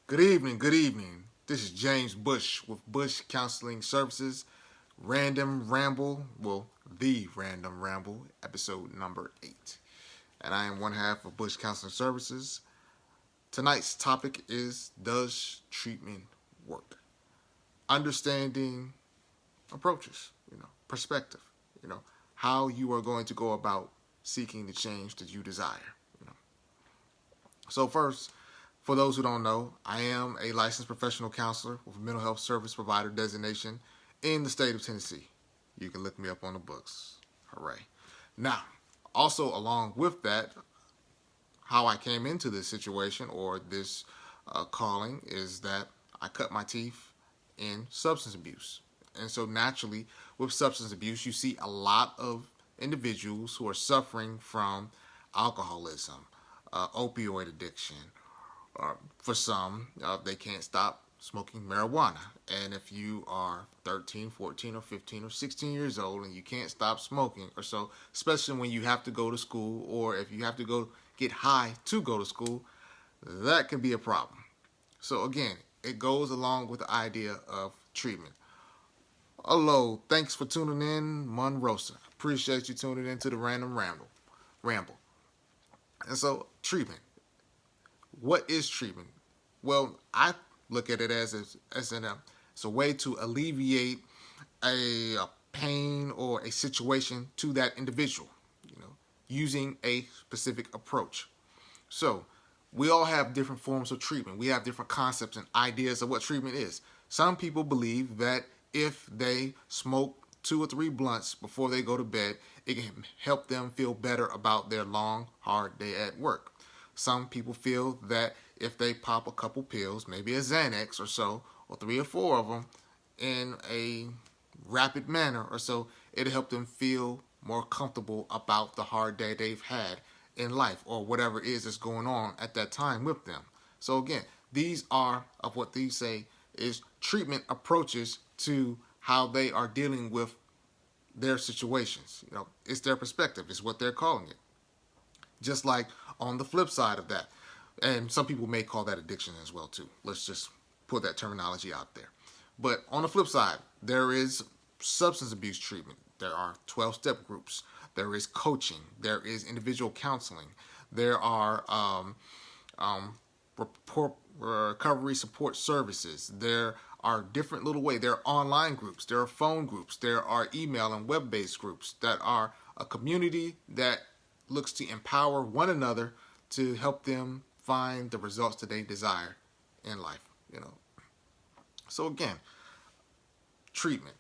Good evening, good evening. This is James Bush with Bush Counseling Services, Random Ramble, the Random Ramble, episode number 8. And I am one half of Bush Counseling Services. Tonight's topic is, does treatment work? Understanding approaches, perspective, how you are going to go about seeking the change that you desire. You know. So first, for those who don't know, I am a licensed professional counselor with a mental health service provider designation in the state of Tennessee. You can look me up on the books. Hooray. Now, also along with that, how I came into this situation or this calling is that I cut my teeth in substance abuse. And so naturally, with substance abuse, you see a lot of individuals who are suffering from alcoholism, opioid addiction, for some, they can't stop smoking marijuana. And if you are 13, 14, or 15, or 16 years old and you can't stop smoking, or so, especially when you have to go to school or if you have to go get high to go to school, that can be a problem. So again, it goes along with the idea of treatment. Hello, thanks for tuning in, Monrosa. Appreciate you tuning in to the Random Ramble. And so, treatment. What is treatment? Well, I look at it as a way to alleviate a pain or a situation to that individual, using a specific approach. So, we all have different forms of treatment. We have different concepts and ideas of what treatment is. Some people believe that if they smoke 2 or 3 blunts before they go to bed, it can help them feel better about their long, hard day at work. Some people feel that if they pop a couple pills, maybe a Xanax or so, or 3 or 4 of them, in a rapid manner or so, it'll help them feel more comfortable about the hard day they've had in life or whatever it is that's going on at that time with them. So again, these are of what these say is treatment approaches to how they are dealing with their situations. It's their perspective, it's what they're calling it. Just like on the flip side of that, and some people may call that addiction as well too. Let's just put that terminology out there. But on the flip side, there is substance abuse treatment. There are 12-step groups. There is coaching. There is individual counseling. There are recovery support services. There are different little ways. There are online groups. There are phone groups. There are email and web-based groups that are a community that looks to empower one another to help them find the results that they desire in life. So again, treatment.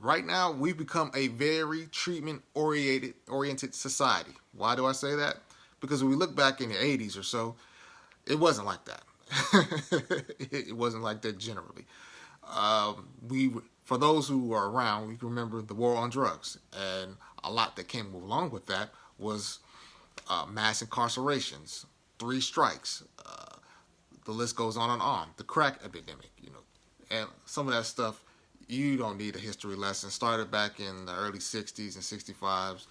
Right now, we've become a very treatment-oriented society. Why do I say that? Because when we look back in the 80s or so, it wasn't like that. It wasn't like that generally. For those who are around, we remember the war on drugs, and a lot that came along with that was mass incarcerations, 3 strikes. The list goes on and on. The crack epidemic, and some of that stuff. You don't need a history lesson. Started back in the early 60s and 65,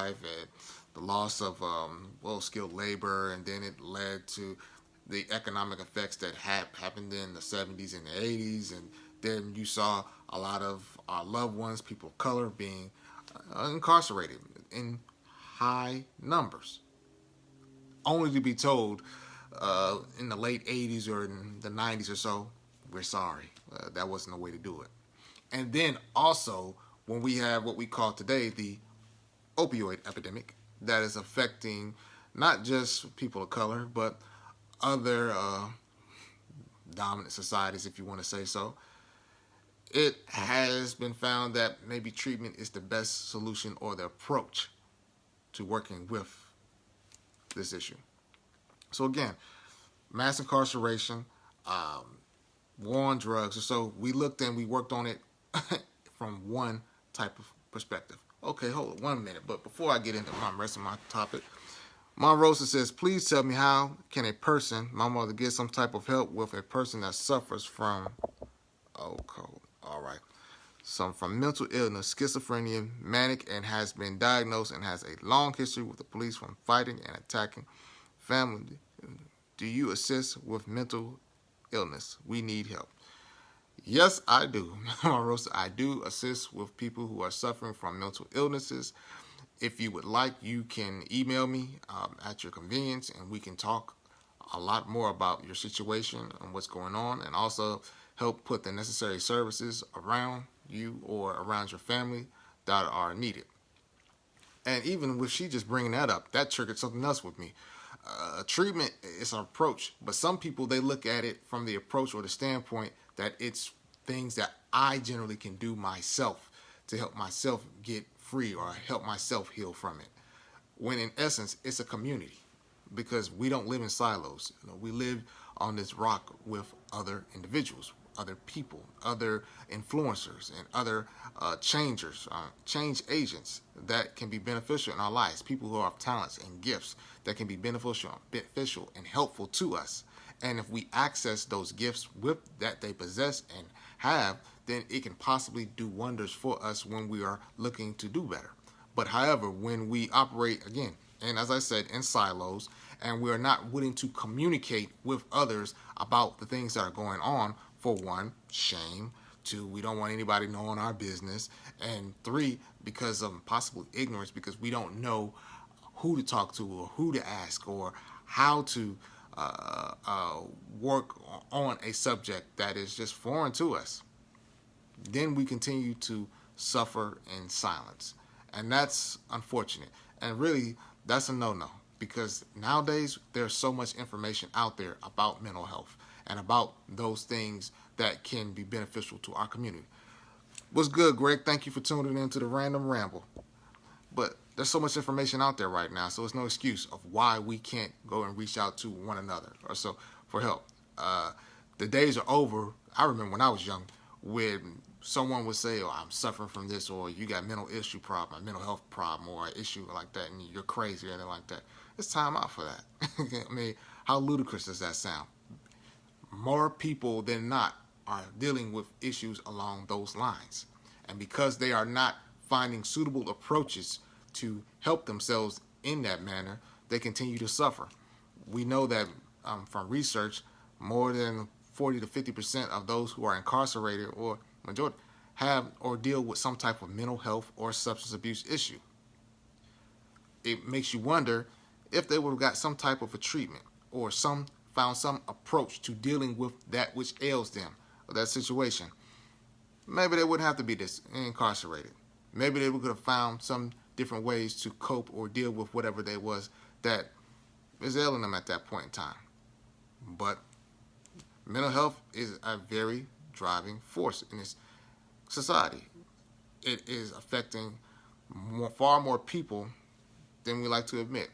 and the loss of well-skilled labor, and then it led to the economic effects that happened in the 70s and the 80s, and then you saw a lot of our loved ones, people of color, being incarcerated in high numbers, only to be told in the late 80s or in the 90s or so, we're sorry. That wasn't the way to do it. And then also, when we have what we call today the opioid epidemic that is affecting not just people of color, but other dominant societies, if you want to say so, it has been found that maybe treatment is the best solution or the approach to working with this issue. So again, mass incarceration, war on drugs. So we looked and we worked on it from one type of perspective. Okay, hold on 1 minute. But before I get into my rest of my topic, Monrosa says, please tell me how can a person, my mother, get some type of help with a person that suffers from, all right, some from mental illness, schizophrenia, manic, and has been diagnosed and has a long history with the police from fighting and attacking family. Do you assist with mental illness. We need help. Yes, I do. I do assist with people who are suffering from mental illnesses. If you would like, you can email me at your convenience, and we can talk a lot more about your situation and what's going on, and also help put the necessary services around you or around your family that are needed. And even with she just bringing that up, that triggered something else with me. Treatment is an approach, but some people they look at it from the approach or the standpoint that it's things that I generally can do myself to help myself get free or help myself heal from it. When in essence, it's a community because we don't live in silos. We live on this rock with other individuals, other people, other influencers, and other changers, change agents that can be beneficial in our lives. People who have talents and gifts that can be beneficial and helpful to us. And if we access those gifts with that they possess and have, then it can possibly do wonders for us when we are looking to do better. But however, when we operate again, and as I said, in silos, and we are not willing to communicate with others about the things that are going on, for one, shame. Two, we don't want anybody knowing our business. And three, because of possible ignorance, because we don't know who to talk to or who to ask or how to work on a subject that is just foreign to us. Then we continue to suffer in silence. And that's unfortunate. And really, that's a no-no. Because nowadays, there's so much information out there about mental health and about those things that can be beneficial to our community. What's good, Greg? Thank you for tuning in to the Random Ramble. But there's so much information out there right now, so it's no excuse of why we can't go and reach out to one another or so for help. The days are over. I remember when I was young, when someone would say, "Oh, I'm suffering from this," or "You got mental issue problem, a mental health problem, or an issue like that, and you're crazy," or anything like that. It's time out for that. I mean, how ludicrous does that sound? More people than not are dealing with issues along those lines. And because they are not finding suitable approaches to help themselves in that manner, they continue to suffer. We know that from research, more than 40 to 50% of those who are incarcerated or majority have or deal with some type of mental health or substance abuse issue. It makes you wonder if they would have got some type of a treatment or found some approach to dealing with that which ails them or that situation. Maybe they wouldn't have to be incarcerated. Maybe they could have found some different ways to cope or deal with whatever they was that is ailing them at that point in time. But mental health is a very driving force in this society. It is affecting far more people than we like to admit.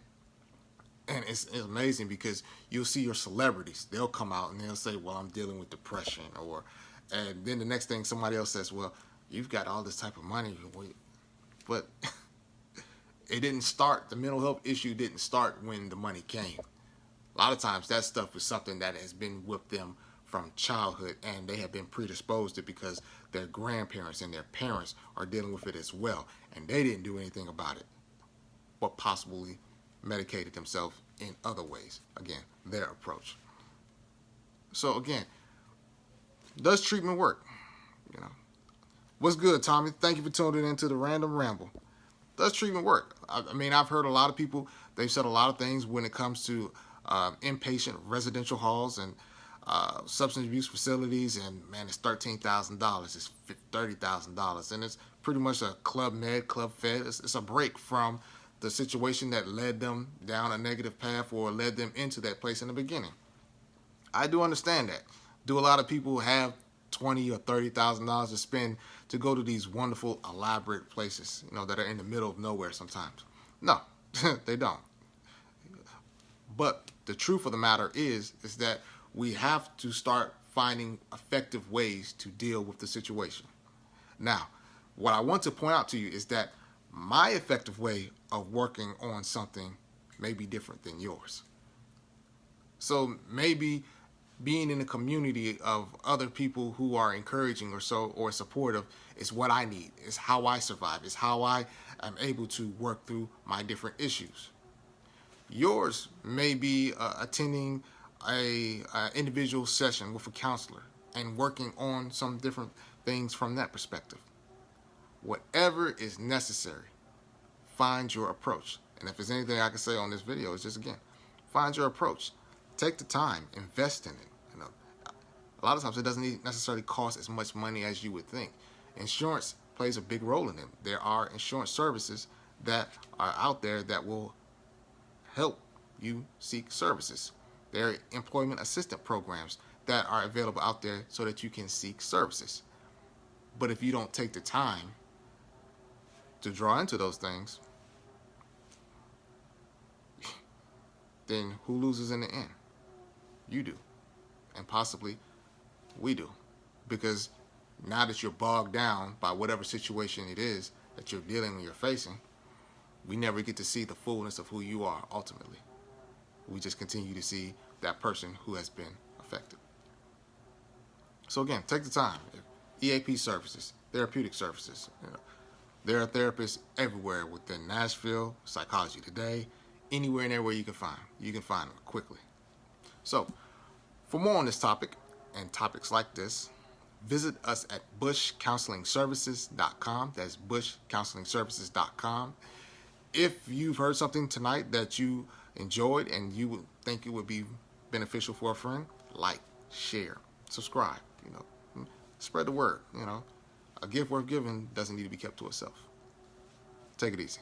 And it's amazing because you'll see your celebrities. They'll come out and they'll say, "Well, I'm dealing with depression," and then the next thing somebody else says, "Well, you've got all this type of money," but it didn't start. The mental health issue didn't start when the money came. A lot of times that stuff is something that has been with them from childhood, and they have been predisposed to because their grandparents and their parents are dealing with it as well, and they didn't do anything about it, but possibly medicated themselves in other ways. Again, their approach. So again, does treatment work? What's good, Tommy? Thank you for tuning into the Random Ramble. Does treatment work? I mean, I've heard a lot of people, they've said a lot of things when it comes to inpatient residential halls and substance abuse facilities, and man, it's $13,000, it's $30,000, and it's pretty much a Club Med, Club Fed. It's a break from the situation that led them down a negative path or led them into that place in the beginning. I do understand that. Do a lot of people have $20,000 or $30,000 to spend to go to these wonderful, elaborate places, that are in the middle of nowhere sometimes? No, they don't. But the truth of the matter is that we have to start finding effective ways to deal with the situation. Now, what I want to point out to you is that my effective way of working on something may be different than yours. So maybe being in a community of other people who are encouraging or supportive is what I need. It's how I survive. It's how I am able to work through my different issues. Yours may be attending a individual session with a counselor and working on some different things from that perspective. Whatever is necessary, find your approach. And if there's anything I can say on this video, it's just, again, find your approach. Take the time, invest in it. A lot of times it doesn't necessarily cost as much money as you would think. Insurance plays a big role in it. There are insurance services that are out there that will help you seek services. There are employment assistance programs that are available out there so that you can seek services. But if you don't take the time to draw into those things, then who loses in the end? You do. And possibly we do. Because now that you're bogged down by whatever situation it is that you're dealing with, you're facing, we never get to see the fullness of who you are ultimately. We just continue to see that person who has been affected. So again, take the time. EAP services, therapeutic services. There are therapists everywhere within Nashville, Psychology Today, anywhere and everywhere you can find. You can find them quickly. So, for more on this topic and topics like this, visit us at bushcounselingservices.com. That's bushcounselingservices.com. If you've heard something tonight that you enjoyed and you would think it would be beneficial for a friend, like, share, subscribe, spread the word. A gift worth giving doesn't need to be kept to itself. Take it easy.